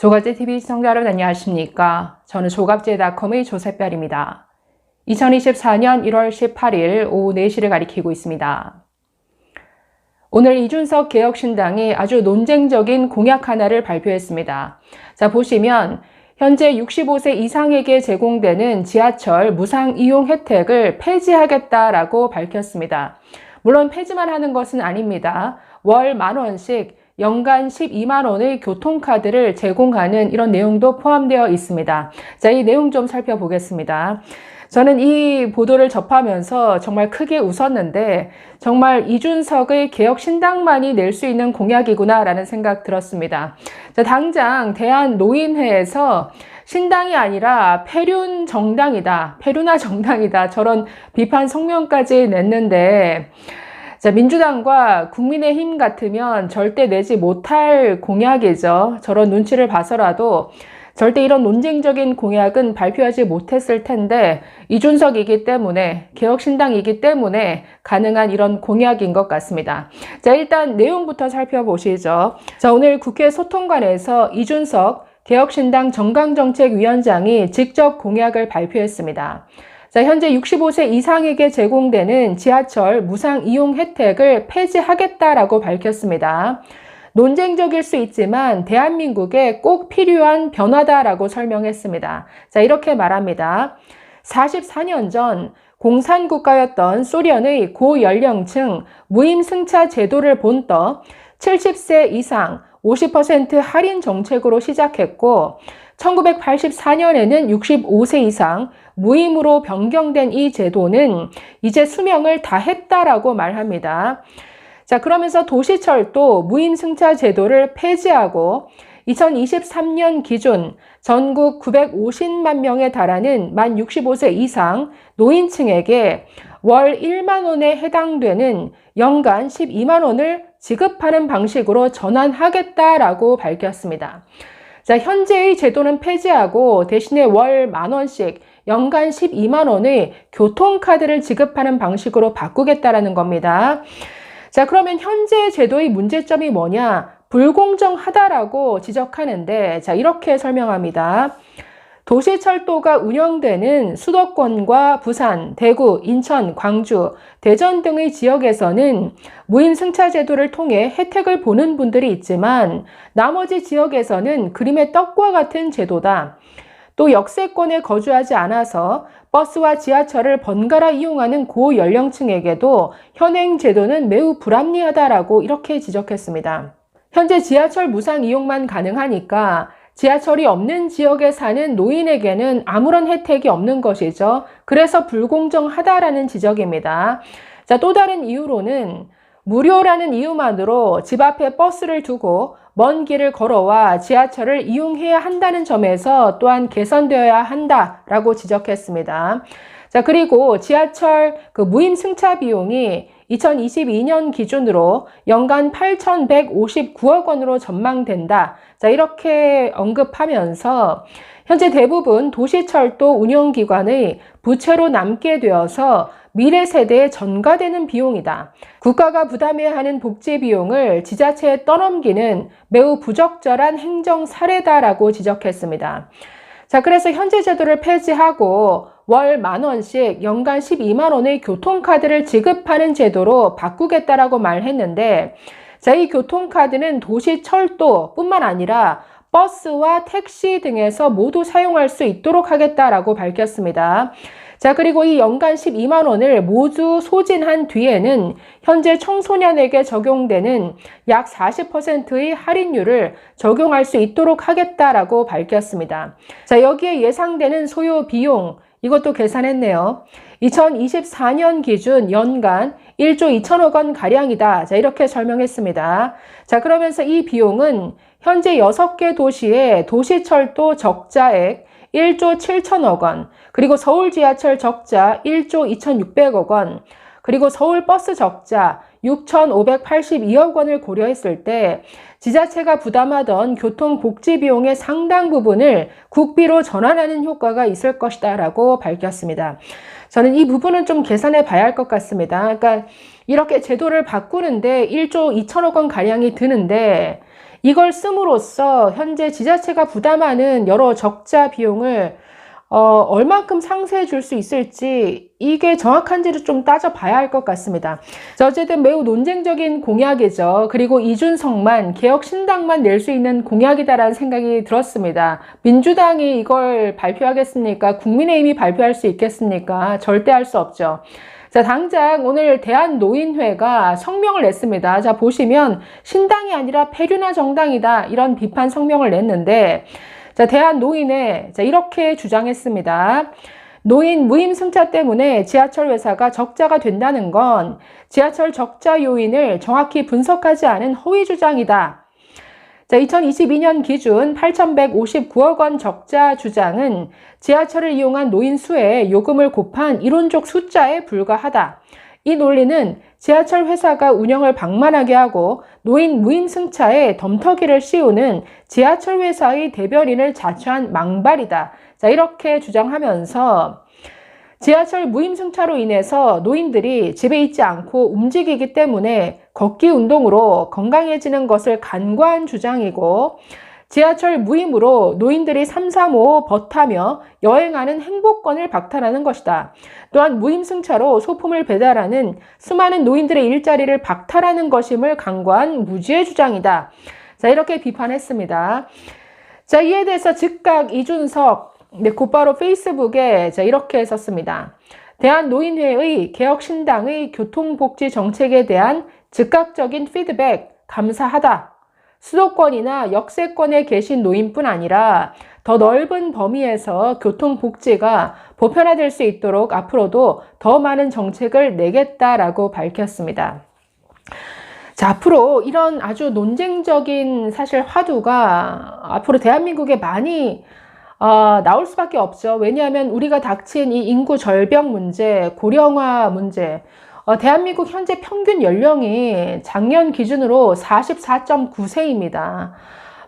조갑제TV 시청자 여러분 안녕하십니까? 저는 조갑제닷컴의 조셉별입니다. 2024년 1월 18일 오후 4시를 가리키고 있습니다. 오늘 이준석 개혁신당이 아주 논쟁적인 공약 하나를 발표했습니다. 자, 보시면 현재 65세 이상에게 제공되는 지하철 무상 이용 혜택을 폐지하겠다라고 밝혔습니다. 물론 폐지만 하는 것은 아닙니다. 월 10,000원씩 연간 12만 원의 교통카드를 제공하는 이런 내용도 포함되어 있습니다. 자, 이 내용 좀 살펴보겠습니다. 저는 이 보도를 접하면서 정말 크게 웃었는데 정말 이준석의 개혁신당만이 낼 수 있는 공약이구나라는 생각 들었습니다. 자, 당장 대한노인회에서 신당이 아니라 폐륜 정당이다, 폐륜화 정당이다 저런 비판 성명까지 냈는데 자, 민주당과 국민의힘 같으면 절대 내지 못할 공약이죠. 저런 눈치를 봐서라도 절대 이런 논쟁적인 공약은 발표하지 못했을 텐데 이준석이기 때문에 개혁신당이기 때문에 가능한 이런 공약인 것 같습니다. 자, 일단 내용부터 살펴보시죠. 자, 오늘 국회 소통관에서 이준석 개혁신당 정강정책위원장이 직접 공약을 발표했습니다. 자, 현재 65세 이상에게 제공되는 지하철 무상 이용 혜택을 폐지하겠다라고 밝혔습니다. 논쟁적일 수 있지만 대한민국에 꼭 필요한 변화다라고 설명했습니다. 자, 이렇게 말합니다. 44년 전 공산국가였던 소련의 고연령층 무임승차 제도를 본떠 70세 이상 50% 할인 정책으로 시작했고 1984년에는 65세 이상 무임으로 변경된 이 제도는 이제 수명을 다했다라고 말합니다. 자, 그러면서 도시철도 무임승차 제도를 폐지하고 2023년 기준 전국 950만 명에 달하는 만 65세 이상 노인층에게 월 1만 원에 해당되는 연간 12만 원을 지급하는 방식으로 전환하겠다라고 밝혔습니다. 자, 현재의 제도는 폐지하고 대신에 월 10,000원씩 연간 12만 원의 교통카드를 지급하는 방식으로 바꾸겠다라는 겁니다. 자, 그러면 현재 제도의 문제점이 뭐냐? 불공정하다라고 지적하는데, 자, 이렇게 설명합니다. 도시철도가 운영되는 수도권과 부산, 대구, 인천, 광주, 대전 등의 지역에서는 무임승차 제도를 통해 혜택을 보는 분들이 있지만 나머지 지역에서는 그림의 떡과 같은 제도다. 또 역세권에 거주하지 않아서 버스와 지하철을 번갈아 이용하는 고연령층에게도 현행 제도는 매우 불합리하다라고 이렇게 지적했습니다. 현재 지하철 무상 이용만 가능하니까 지하철이 없는 지역에 사는 노인에게는 아무런 혜택이 없는 것이죠. 그래서 불공정하다라는 지적입니다. 자, 또 다른 이유로는 무료라는 이유만으로 집 앞에 버스를 두고 먼 길을 걸어와 지하철을 이용해야 한다는 점에서 또한 개선되어야 한다라고 지적했습니다. 자, 그리고 지하철 무임 승차 비용이 2022년 기준으로 연간 8,159억 원으로 전망된다. 자, 이렇게 언급하면서 현재 대부분 도시철도 운영기관의 부채로 남게 되어서 미래 세대에 전가되는 비용이다. 국가가 부담해야 하는 복지 비용을 지자체에 떠넘기는 매우 부적절한 행정 사례다라고 지적했습니다. 자, 그래서 현재 제도를 폐지하고 월 10,000원씩 연간 12만 원의 교통카드를 지급하는 제도로 바꾸겠다라고 말했는데, 자, 이 교통카드는 도시철도뿐만 아니라 버스와 택시 등에서 모두 사용할 수 있도록 하겠다라고 밝혔습니다. 자, 그리고 이 연간 12만 원을 모두 소진한 뒤에는 현재 청소년에게 적용되는 약 40%의 할인율을 적용할 수 있도록 하겠다라고 밝혔습니다. 자, 여기에 예상되는 소요 비용, 이것도 계산했네요. 2024년 기준 연간 1조 2천억 원 가량이다. 자, 이렇게 설명했습니다. 자, 그러면서 이 비용은 현재 6개 도시의 도시철도 적자액 1조 7천억 원, 그리고 서울 지하철 적자 1조 2,600억 원, 그리고 서울 버스 적자 6,582억 원을 고려했을 때 지자체가 부담하던 교통복지 비용의 상당 부분을 국비로 전환하는 효과가 있을 것이다 라고 밝혔습니다. 저는 이 부분은 좀 계산해 봐야 할 것 같습니다. 그러니까 이렇게 제도를 바꾸는데 1조 2천억 원 가량이 드는데 이걸 씀으로써 현재 지자체가 부담하는 여러 적자 비용을 얼만큼 상쇄해 줄 수 있을지 이게 정확한지를 좀 따져봐야 할 것 같습니다. 자, 어쨌든 매우 논쟁적인 공약이죠. 그리고 이준석만, 개혁신당만 낼 수 있는 공약이다라는 생각이 들었습니다. 민주당이 이걸 발표하겠습니까? 국민의힘이 발표할 수 있겠습니까? 절대 할 수 없죠. 자, 당장 오늘 대한노인회가 성명을 냈습니다. 자, 보시면 신당이 아니라 폐륜화 정당이다, 이런 비판 성명을 냈는데, 자, 대한노인회, 자, 이렇게 주장했습니다. 노인 무임승차 때문에 지하철 회사가 적자가 된다는 건 지하철 적자 요인을 정확히 분석하지 않은 허위 주장이다. 자, 2022년 기준 8,159억 원 적자 주장은 지하철을 이용한 노인 수에 요금을 곱한 이론적 숫자에 불과하다. 이 논리는 지하철 회사가 운영을 방만하게 하고 노인 무임승차에 덤터기를 씌우는 지하철 회사의 대변인을 자처한 망발이다. 자, 이렇게 주장하면서 지하철 무임승차로 인해서 노인들이 집에 있지 않고 움직이기 때문에 걷기 운동으로 건강해지는 것을 간과한 주장이고, 지하철 무임으로 노인들이 335 버타며 여행하는 행복권을 박탈하는 것이다. 또한 무임승차로 소품을 배달하는 수많은 노인들의 일자리를 박탈하는 것임을 간과한 무지의 주장이다. 자, 이렇게 비판했습니다. 자, 이에 대해서 즉각 이준석, 곧바로 페이스북에 자, 이렇게 썼습니다. 대한노인회의 개혁신당의 교통복지 정책에 대한 즉각적인 피드백 감사하다. 수도권이나 역세권에 계신 노인뿐 아니라 더 넓은 범위에서 교통복지가 보편화될 수 있도록 앞으로도 더 많은 정책을 내겠다라고 밝혔습니다. 자, 앞으로 이런 아주 논쟁적인 사실 화두가 앞으로 대한민국에 많이 나올 수밖에 없죠. 왜냐하면 우리가 닥친 이 인구 절벽 문제, 고령화 문제, 대한민국 현재 평균 연령이 작년 기준으로 44.9세입니다.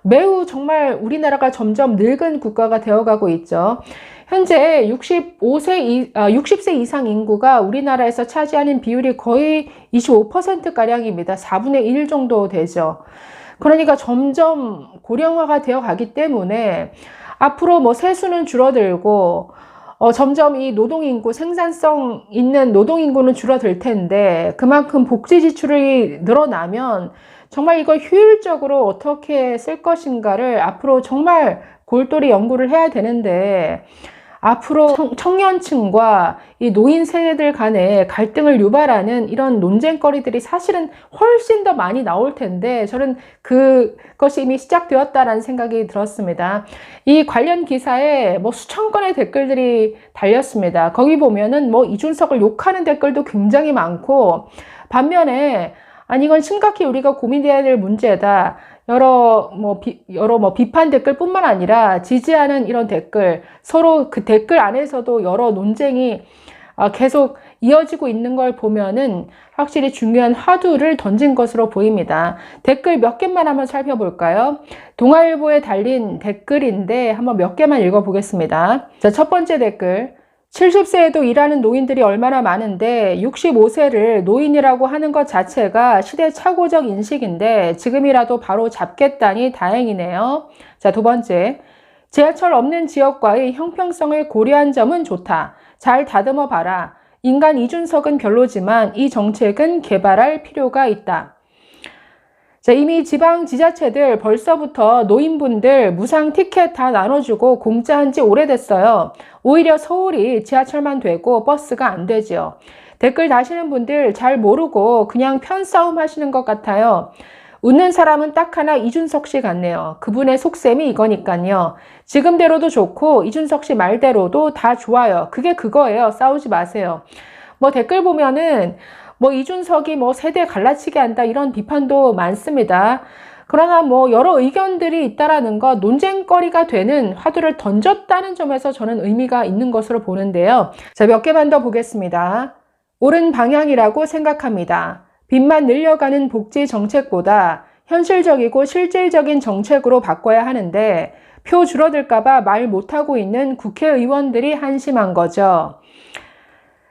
매우 정말 우리나라가 점점 늙은 국가가 되어가고 있죠. 현재 60세 이상 인구가 우리나라에서 차지하는 비율이 거의 25%가량입니다. 4분의 1 정도 되죠. 그러니까 점점 고령화가 되어 가기 때문에 앞으로 뭐 세수는 줄어들고 점점 이 노동인구, 생산성 있는 노동인구는 줄어들 텐데 그만큼 복지 지출이 늘어나면 정말 이걸 효율적으로 어떻게 쓸 것인가를 앞으로 정말 골똘히 연구를 해야 되는데, 앞으로 청년층과 이 노인 세대들 간의 갈등을 유발하는 이런 논쟁거리들이 사실은 훨씬 더 많이 나올 텐데, 저는 그것이 이미 시작되었다라는 생각이 들었습니다. 이 관련 기사에 뭐 수천 건의 댓글들이 달렸습니다. 거기 보면은 뭐 이준석을 욕하는 댓글도 굉장히 많고, 반면에 아니 이건 심각히 우리가 고민해야 될 문제다. 여러 비판 댓글뿐만 아니라 지지하는 이런 댓글, 서로 그 댓글 안에서도 여러 논쟁이 계속 이어지고 있는 걸 보면은 확실히 중요한 화두를 던진 것으로 보입니다. 댓글 몇 개만 한번 살펴볼까요? 동아일보에 달린 댓글인데 한번 몇 개만 읽어보겠습니다. 자, 첫 번째 댓글. 70세에도 일하는 노인들이 얼마나 많은데 65세를 노인이라고 하는 것 자체가 시대착오적 인식인데 지금이라도 바로 잡겠다니 다행이네요. 자, 두 번째. 지하철 없는 지역과의 형평성을 고려한 점은 좋다. 잘 다듬어 봐라. 인간 이준석은 별로지만 이 정책은 개발할 필요가 있다. 자, 이미 지방 지자체들 벌써부터 노인분들 무상 티켓 다 나눠주고 공짜한 지 오래됐어요. 오히려 서울이 지하철만 되고 버스가 안 되죠. 댓글 다시는 분들 잘 모르고 그냥 편싸움 하시는 것 같아요. 웃는 사람은 딱 하나 이준석 씨 같네요. 그분의 속셈이 이거니까요. 지금대로도 좋고 이준석 씨 말대로도 다 좋아요. 그게 그거예요. 싸우지 마세요. 뭐 댓글 보면은 뭐 이준석이 뭐 세대 갈라치게 한다 이런 비판도 많습니다. 그러나 뭐 여러 의견들이 있다라는 것, 논쟁거리가 되는 화두를 던졌다는 점에서 저는 의미가 있는 것으로 보는데요. 자, 몇 개만 더 보겠습니다. 옳은 방향이라고 생각합니다. 빚만 늘려가는 복지 정책보다 현실적이고 실질적인 정책으로 바꿔야 하는데 표 줄어들까봐 말 못하고 있는 국회의원들이 한심한 거죠.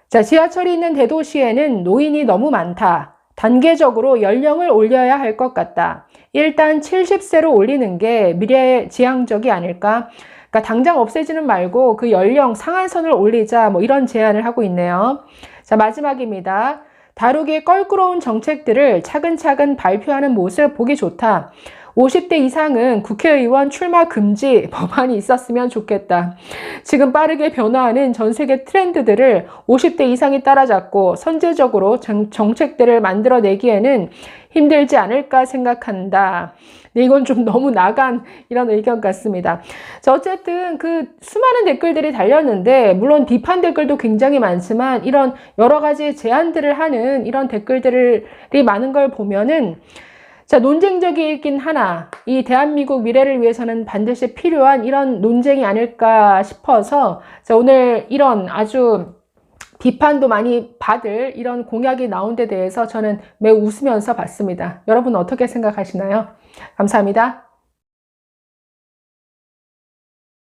자, 지하철이 있는 대도시에는 노인이 너무 많다. 단계적으로 연령을 올려야 할 것 같다. 일단 70세로 올리는 게 미래지향적이 아닐까? 그러니까 당장 없애지는 말고 그 연령 상한선을 올리자 뭐 이런 제안을 하고 있네요. 자, 마지막입니다. 다루기 껄끄러운 정책들을 차근차근 발표하는 모습 보기 좋다. 50대 이상은 국회의원 출마 금지 법안이 있었으면 좋겠다. 지금 빠르게 변화하는 전 세계 트렌드들을 50대 이상이 따라잡고 선제적으로 정책들을 만들어내기에는 힘들지 않을까 생각한다. 네, 이건 좀 너무 나간 이런 의견 같습니다. 자, 어쨌든 그 수많은 댓글들이 달렸는데, 물론 비판 댓글도 굉장히 많지만, 이런 여러 가지 제안들을 하는 이런 댓글들이 많은 걸 보면은, 자, 논쟁적이긴 하나, 이 대한민국 미래를 위해서는 반드시 필요한 이런 논쟁이 아닐까 싶어서, 자, 오늘 이런 아주 비판도 많이 받을 이런 공약이 나온 데 대해서 저는 매우 웃으면서 봤습니다. 여러분 어떻게 생각하시나요? 감사합니다.